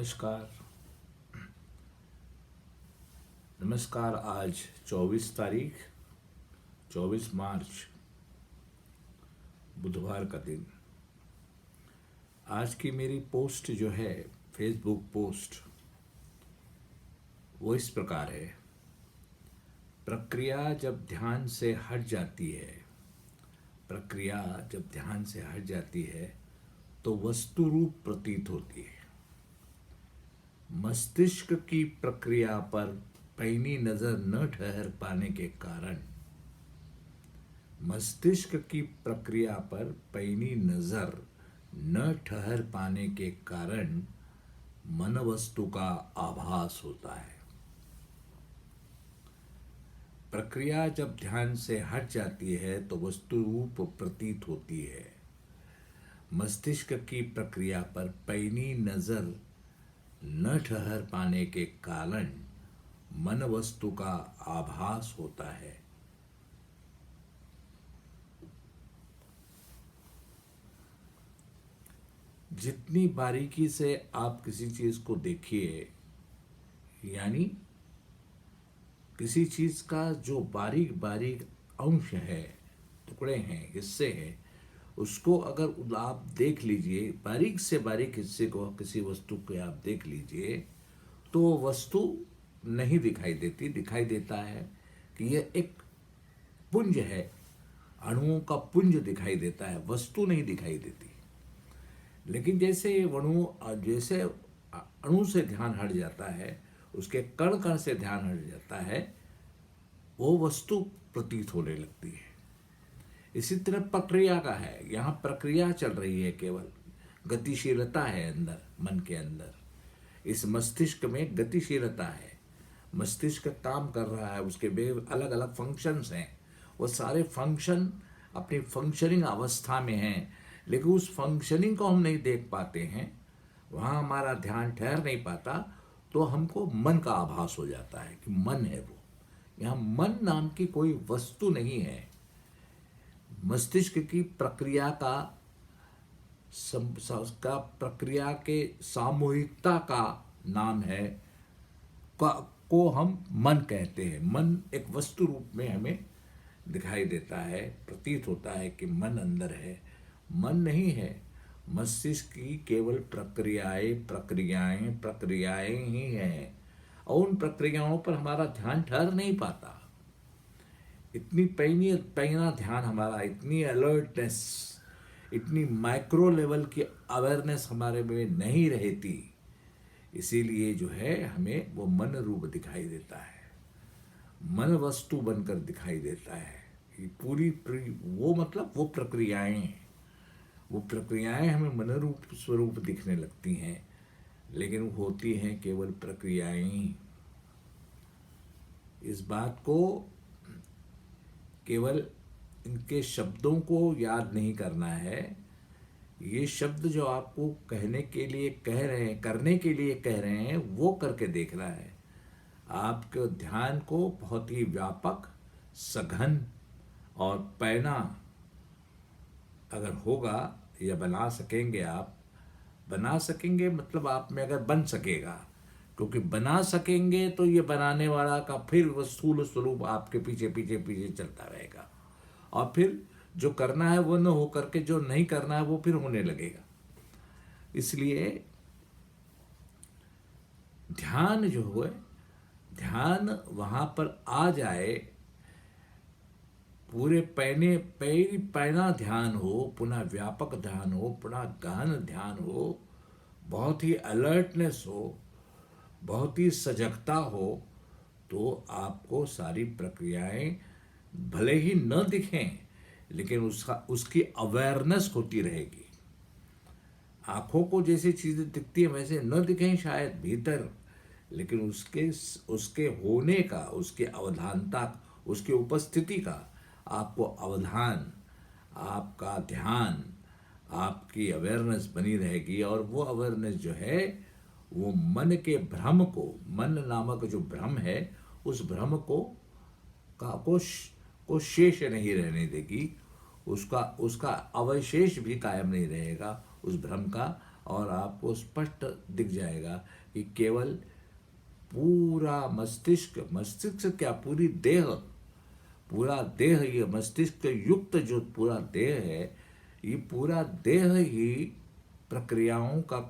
नमस्कार। नमस्कार। आज 24 मार्च बुधवार का दिन। आज की मेरी पोस्ट जो है, फेसबुक पोस्ट, वो इस प्रकार है। प्रक्रिया जब ध्यान से हट जाती है, प्रक्रिया जब ध्यान से हट जाती है तो वस्तु रूप प्रतीत होती है। मस्तिष्क की प्रक्रिया पर पैनी नजर न ठहर पाने के कारण, मस्तिष्क की प्रक्रिया पर पैनी नजर न ठहर पाने के कारण मन वस्तु का आभास होता है। प्रक्रिया जब ध्यान से हट जाती है तो वस्तु रूप प्रतीत होती है। मस्तिष्क की प्रक्रिया पर पैनी नजर न ठहर पाने के कारण मन वस्तु का आभास होता है। जितनी बारीकी से आप किसी चीज को देखिए, यानी किसी चीज का जो बारीक बारीक अंश है, टुकड़े हैं, हिस्से हैं, उसको अगर आप देख लीजिए, बारीक से बारीक हिस्से को किसी वस्तु को आप देख लीजिए तो वो वस्तु नहीं दिखाई देती। दिखाई देता है कि यह एक पुंज है, अणुओं का पुंज दिखाई देता है, वस्तु नहीं दिखाई देती। लेकिन जैसे अणु से ध्यान हट जाता है, उसके कण कण से ध्यान हट जाता है, वो वस्तु प्रतीत होने लगती है। इसी तरह प्रक्रिया का है। यहाँ प्रक्रिया चल रही है, केवल गतिशीलता है अंदर, मन के अंदर। इस मस्तिष्क में गतिशीलता है, मस्तिष्क काम कर रहा है, उसके अलग अलग फंक्शंस हैं। वो सारे फंक्शन अपनी फंक्शनिंग अवस्था में हैं, लेकिन उस फंक्शनिंग को हम नहीं देख पाते हैं, वहाँ हमारा ध्यान ठहर नहीं पाता, तो हमको मन का आभास हो जाता है कि मन है वो। यहाँ मन नाम की कोई वस्तु नहीं है। मस्तिष्क की प्रक्रिया प्रक्रिया के सामूहिकता का नाम है, को हम मन कहते हैं। मन एक वस्तु रूप में हमें दिखाई देता है, प्रतीत होता है कि मन अंदर है। मन नहीं है, मस्तिष्क की केवल प्रक्रियाएं ही हैं, और उन प्रक्रियाओं पर हमारा ध्यान ठहर नहीं पाता। इतनी पैना ध्यान हमारा, इतनी अलर्टनेस, इतनी माइक्रो लेवल की अवेयरनेस हमारे में नहीं रहती। इसीलिए जो है हमें वो मन रूप दिखाई देता है, मन वस्तु बनकर दिखाई देता है। ये वो मतलब वो प्रक्रियाएं हमें मन रूप स्वरूप दिखने लगती हैं, लेकिन होती हैं केवल प्रक्रियाएं। इस बात को केवल इनके शब्दों को याद नहीं करना है। ये शब्द जो आपको कहने के लिए कह रहे हैं, करने के लिए कह रहे हैं, वो करके देखना है। आपके ध्यान को बहुत ही व्यापक, सघन और पैना अगर होगा या बना सकेंगे, आप बना सकेंगे मतलब आप में अगर बन सकेगा, क्योंकि बना सकेंगे तो ये बनाने वाला का फिर वो स्थूल स्वरूप आपके पीछे पीछे पीछे चलता रहेगा, और फिर जो करना है वो न हो करके जो नहीं करना है वो फिर होने लगेगा। इसलिए ध्यान जो है, ध्यान वहां पर आ जाए, पूरे पैना ध्यान हो, पुनः व्यापक ध्यान हो, पुनः गहन ध्यान हो, बहुत ही अलर्टनेस हो, बहुत ही सजगता हो, तो आपको सारी प्रक्रियाएं भले ही न दिखें, लेकिन उसकी अवेयरनेस होती रहेगी। आंखों को जैसी चीजें दिखती है वैसे न दिखें शायद भीतर, लेकिन उसके होने का, उसके अवधानता, उसकी उपस्थिति का आपको अवधान, आपका ध्यान, आपकी अवेयरनेस बनी रहेगी। और वो अवेयरनेस जो है वो मन के भ्रम को, मन नामक जो भ्रम है, उस भ्रम को शेष नहीं रहने देगी, उसका अवशेष भी कायम नहीं रहेगा, उस भ्रम का, और आपको स्पष्ट दिख जाएगा कि केवल पूरा मस्तिष्क, मस्तिष्क क्या, पूरी देह, पूरा देह, ये मस्तिष्क युक्त जो पूरा देह है, ये पूरा देह ही प्रक्रियाओं का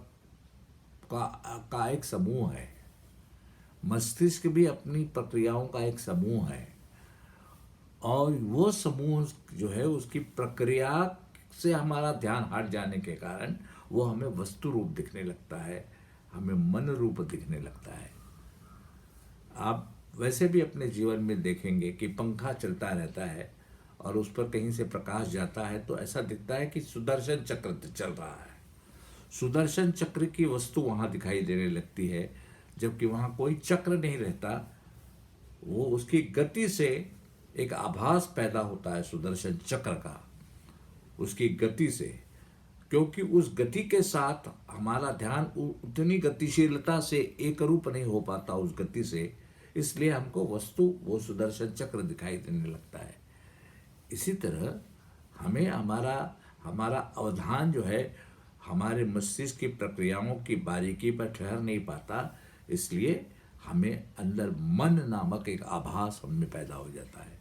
का एक समूह है। मस्तिष्क भी अपनी प्रक्रियाओं का एक समूह है, और वो समूह जो है उसकी प्रक्रिया से हमारा ध्यान हट जाने के कारण वो हमें वस्तु रूप दिखने लगता है, हमें मन रूप दिखने लगता है। आप वैसे भी अपने जीवन में देखेंगे कि पंखा चलता रहता है और उस पर कहीं से प्रकाश जाता है तो ऐसा दिखता है कि सुदर्शन चक्र चल रहा है। सुदर्शन चक्र की वस्तु वहाँ दिखाई देने लगती है, जबकि वहाँ कोई चक्र नहीं रहता। वो उसकी गति से एक आभास पैदा होता है सुदर्शन चक्र का, उसकी गति से, क्योंकि उस गति के साथ हमारा ध्यान उतनी गतिशीलता से एक रूप नहीं हो पाता उस गति से, इसलिए हमको वस्तु वो सुदर्शन चक्र दिखाई देने लगता है। इसी तरह हमें हमारा हमारा अवधान जो है हमारे मस्तिष्क की प्रक्रियाओं की बारीकी पर ठहर नहीं पाता, इसलिए हमें अंदर मन नामक एक आभास हमें पैदा हो जाता है।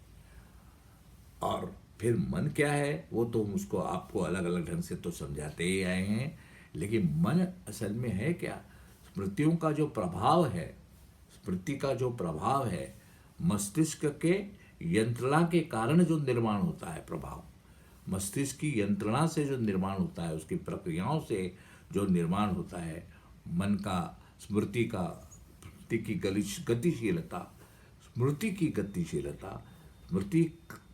और फिर मन क्या है वो तो हम उसको आपको अलग अलग ढंग से तो समझाते ही आए हैं, लेकिन मन असल में है क्या? स्मृतियों का जो प्रभाव है, स्मृति का जो प्रभाव है, मस्तिष्क के यंत्रणा के कारण जो निर्माण होता है प्रभाव, मस्तिष्क की यंत्रणा से जो निर्माण होता है, उसकी प्रक्रियाओं से जो निर्माण होता है, मन का, स्मृति का, स्मृति की गतिशीलता, स्मृति की गतिशीलता, स्मृति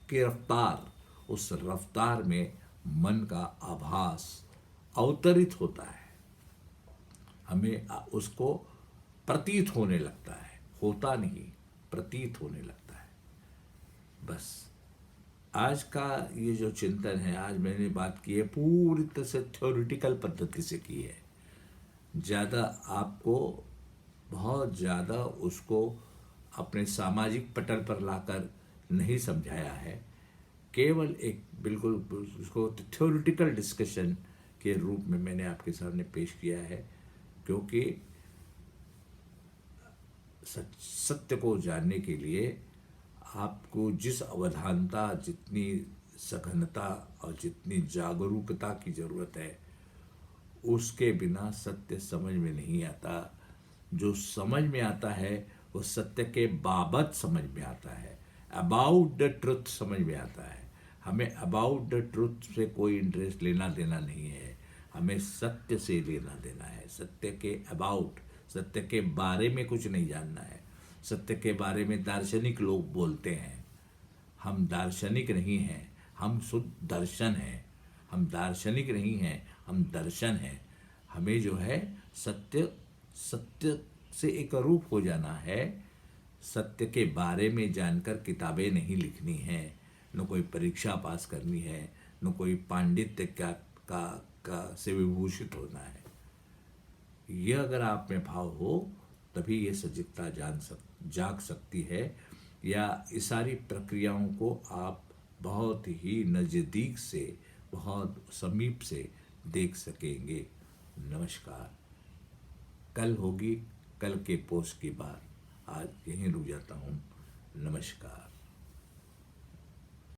की रफ्तार, उस रफ्तार में मन का आभास अवतरित होता है, हमें उसको प्रतीत होने लगता है, होता नहीं, प्रतीत होने लगता है। बस आज का ये जो चिंतन है, आज मैंने बात की है पूरी तरह से थ्योरिटिकल पद्धति से की है, ज़्यादा आपको बहुत ज़्यादा उसको अपने सामाजिक पटल पर लाकर नहीं समझाया है, केवल एक बिल्कुल उसको थ्योरिटिकल डिस्कशन के रूप में मैंने आपके सामने पेश किया है, क्योंकि सत्य को जानने के लिए आपको जिस अवधानता, जितनी सघनता और जितनी जागरूकता की ज़रूरत है, उसके बिना सत्य समझ में नहीं आता। जो समझ में आता है वो सत्य के बाबत समझ में आता है, अबाउट द ट्रुथ समझ में आता है। हमें अबाउट द ट्रुथ से कोई इंटरेस्ट लेना देना नहीं है, हमें सत्य से लेना देना है, सत्य के अबाउट, सत्य के बारे में कुछ नहीं जानना है। सत्य के बारे में दार्शनिक लोग बोलते हैं, हम दार्शनिक नहीं हैं, हम शुद्ध दर्शन हैं। हम दार्शनिक नहीं हैं, हम दर्शन हैं। हमें जो है सत्य से एक रूप हो जाना है। सत्य के बारे में जानकर किताबें नहीं लिखनी है, न कोई परीक्षा पास करनी है, न कोई पांडित्य का से विभूषित होना है। यह अगर आप में भाव हो तभी ये सजगता जाग सकती है, या इस सारी प्रक्रियाओं को आप बहुत ही नज़दीक से, बहुत समीप से देख सकेंगे। नमस्कार। कल होगी कल के पोस्ट की बात, आज यहीं रुक जाता हूँ। नमस्कार।